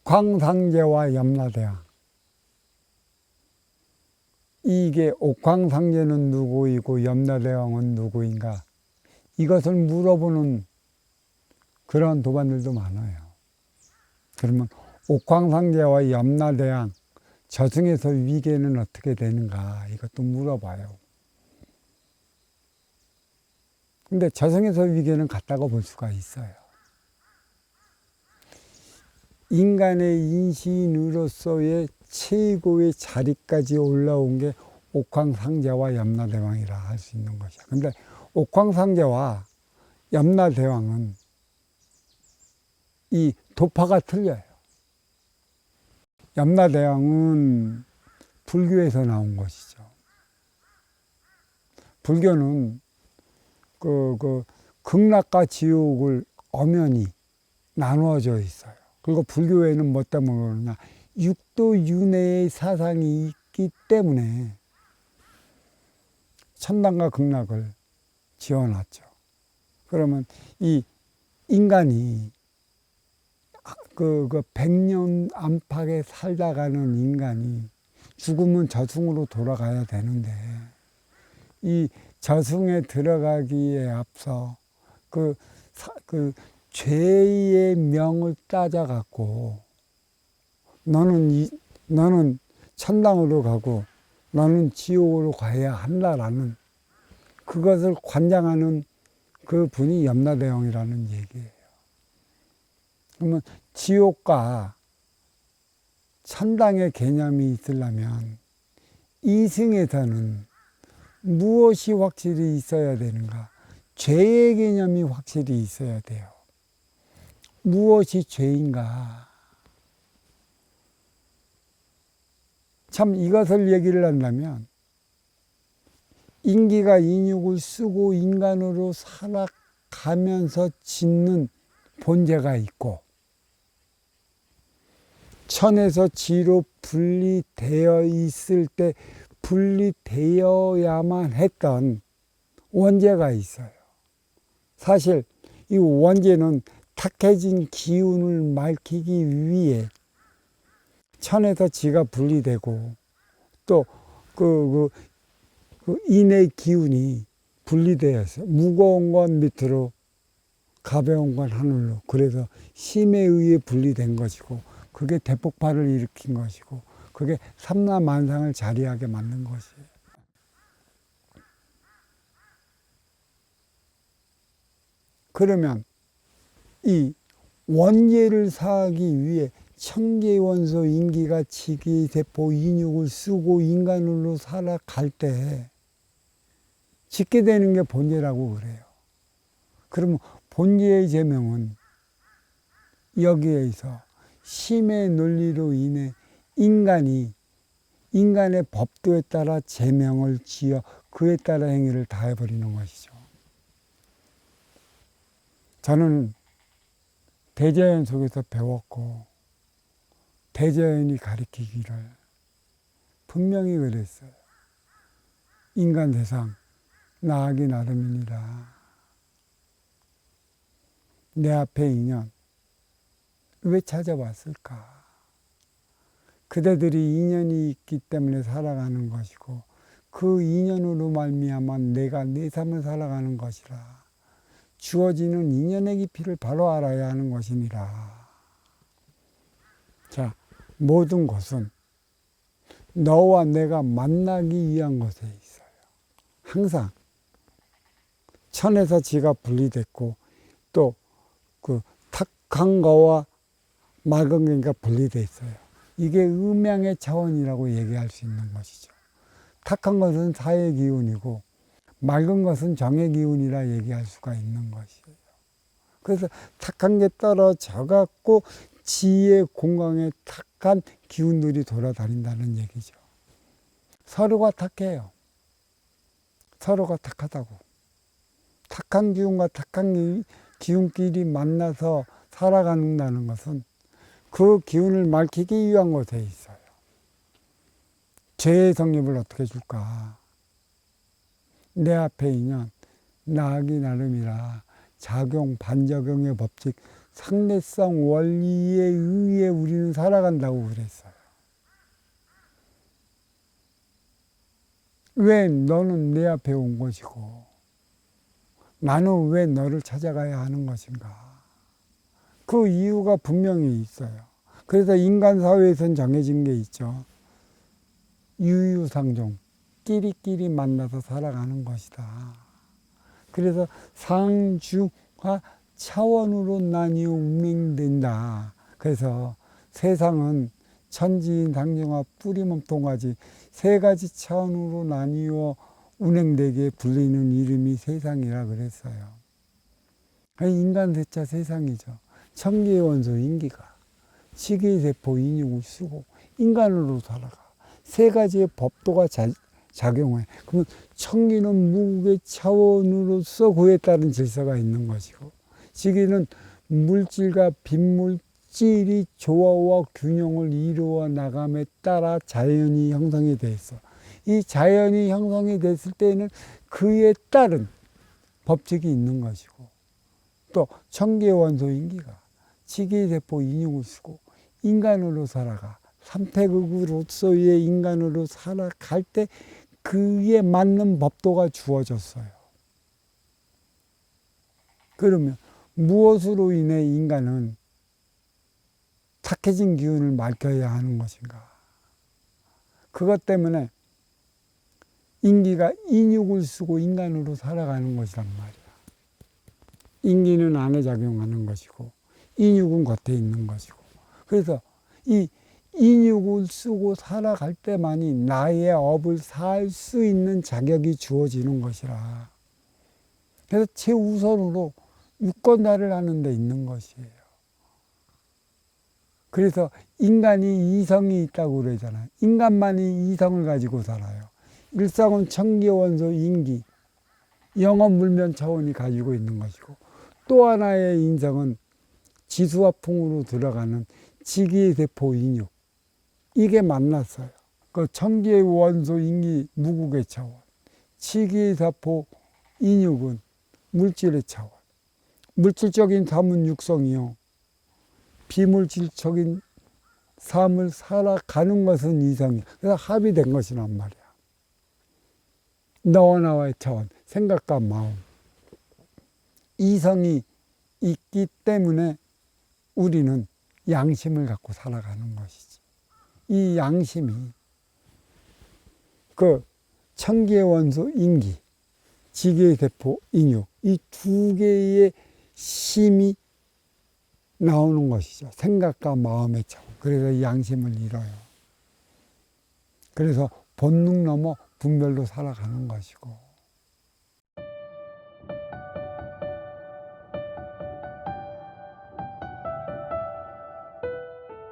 옥황상제와 염라대왕. 이게 옥황상제는 누구이고 염라대왕은 누구인가? 이것을 물어보는 그런 도반들도 많아요. 그러면 옥황상제와 염라대왕, 저승에서 위계는 어떻게 되는가? 이것도 물어봐요. 근데 저승에서 위계는 같다고 볼 수가 있어요. 인간의 인신으로서의 최고의 자리까지 올라온 게 옥황상제와 염라대왕이라 할 수 있는 것이야. 근데 옥황상제와 염라대왕은 이 도파가 틀려요. 염라대왕은 불교에서 나온 것이죠. 불교는 극락과 지옥을 엄연히 나누어져 있어요. 그리고 불교에는 뭐 때문에 그러냐, 육도윤회의 사상이 있기 때문에 천당과 극락을 지어놨죠. 그러면 이 인간이 백년 안팎에 살다가는 인간이 죽으면 저승으로 돌아가야 되는데, 이 저승에 들어가기에 앞서 죄의 명을 따져갖고 너는 천당으로 가고 너는 지옥으로 가야 한다라는 그것을 관장하는 그 분이 염라대왕이라는 얘기예요. 그러면 지옥과 천당의 개념이 있으려면 이승에서는 무엇이 확실히 있어야 되는가? 죄의 개념이 확실히 있어야 돼요. 무엇이 죄인가? 참 이것을 얘기를 한다면 인기가 인육을 쓰고 인간으로 살아가면서 짓는 본제가 있고 천에서 지로 분리되어 있을 때 분리되어야만 했던 원죄가 있어요. 사실 이 원죄는 탁해진 기운을 밝히기 위해 천에서 지가 분리되고 또 인의 기운이 분리되어 있어요. 무거운 건 밑으로 가벼운 건 하늘로. 그래서 힘에 의해 분리된 것이고 그게 대폭발을 일으킨 것이고 그게 삼라만상을 자리하게 만든 것이에요. 그러면 이 원죄를 사하기 위해 천계원소 인기가 지기세포 인육을 쓰고 인간으로 살아갈 때 짓게 되는 게 본죄라고 그래요. 그러면 본죄의 제명은 여기에서 심의 논리로 인해 인간의 법도에 따라 제명을 지어 그에 따라 행위를 다 해버리는 것이죠. 저는 대자연 속에서 배웠고 대자연이 가르치기를 분명히 그랬어요. 인간 세상 나하기 나름이니라. 내 앞에 인연 왜 찾아왔을까? 그대들이 인연이 있기 때문에 살아가는 것이고 그 인연으로 말미암아 내가 내 삶을 살아가는 것이라. 주어지는 인연의 깊이를 바로 알아야 하는 것이니라. 자, 모든 것은 너와 내가 만나기 위한 것에 있어요. 항상 천에서 지가 분리됐고 또 그 탁한 거와 맑은 거가 분리되어 있어요. 이게 음양의 차원이라고 얘기할 수 있는 것이죠. 탁한 것은 사의 기운이고 맑은 것은 정의 기운이라 얘기할 수가 있는 것이에요. 그래서 탁한 게 떨어져 갖고 지의 공강에 탁한 기운들이 돌아다닌다는 얘기죠. 서로가 탁해요. 서로가 탁하다고. 탁한 기운과 탁한 기운끼리 만나서 살아간다는 것은 그 기운을 밝히기 위한 것에 있어요. 죄의 성립을 어떻게 줄까? 내 앞에 인연, 나하기 나름이라 작용, 반작용의 법칙 상대성 원리에 의해 우리는 살아간다고 그랬어요. 왜 너는 내 앞에 온 것이고 나는 왜 너를 찾아가야 하는 것인가? 그 이유가 분명히 있어요. 그래서 인간 사회에선 정해진 게 있죠. 유유상종, 끼리끼리 만나서 살아가는 것이다. 그래서 상중하 차원으로 나뉘어 운행된다. 그래서 세상은 천지상중하 뿌리몸통까지 세 가지 차원으로 나뉘어 운행되게 불리는 이름이 세상이라 그랬어요. 인간 세차 세상이죠. 천기의 원소 인기가 지기의 세포 인육을 쓰고 인간으로 살아가. 세 가지의 법도가 작용해. 그러면 천기는 무국의 차원으로서 그에 따른 질서가 있는 것이고, 지기는 물질과 빈물질이 조화와 균형을 이루어 나감에 따라 자연이 형성이 돼 있어. 이 자연이 형성이 됐을 때에는 그에 따른 법칙이 있는 것이고, 또 천기의 원소 인기가 지기의 세포 인육을 쓰고 인간으로 살아가. 삼태극으로서의 인간으로 살아갈 때 그에 맞는 법도가 주어졌어요. 그러면 무엇으로 인해 인간은 착해진 기운을 맡겨야 하는 것인가? 그것 때문에 인기가 인육을 쓰고 인간으로 살아가는 것이란 말이야. 인기는 안에 작용하는 것이고 인육은 겉에 있는 것이고, 그래서 이 인육을 쓰고 살아갈 때만이 나의 업을 살 수 있는 자격이 주어지는 것이라. 그래서 최우선으로 유권자를 하는 데 있는 것이에요. 그래서 인간이 이성이 있다고 그러잖아요. 인간만이 이성을 가지고 살아요. 일성은 천기원소 인기, 영업 물면 차원이 가지고 있는 것이고, 또 하나의 인성은 지수와 풍으로 들어가는 지기의 세포 인육, 이게 만났어요. 그 천기의 원소 인기 무국의 차원, 지기의 세포 인육은 물질의 차원. 물질적인 삶은 육성이요, 비물질적인 삶을 살아가는 것은 이성이야. 그래서 합의된 것이란 말이야. 너와 나와의 차원, 생각과 마음, 이성이 있기 때문에 우리는 양심을 갖고 살아가는 것이지. 이 양심이 그 천기의 원소 인기, 지기의 세포 인육, 이 두 개의 심이 나오는 것이죠. 생각과 마음의 차원. 그래서 양심을 잃어요. 그래서 본능 넘어 분별로 살아가는 것이고,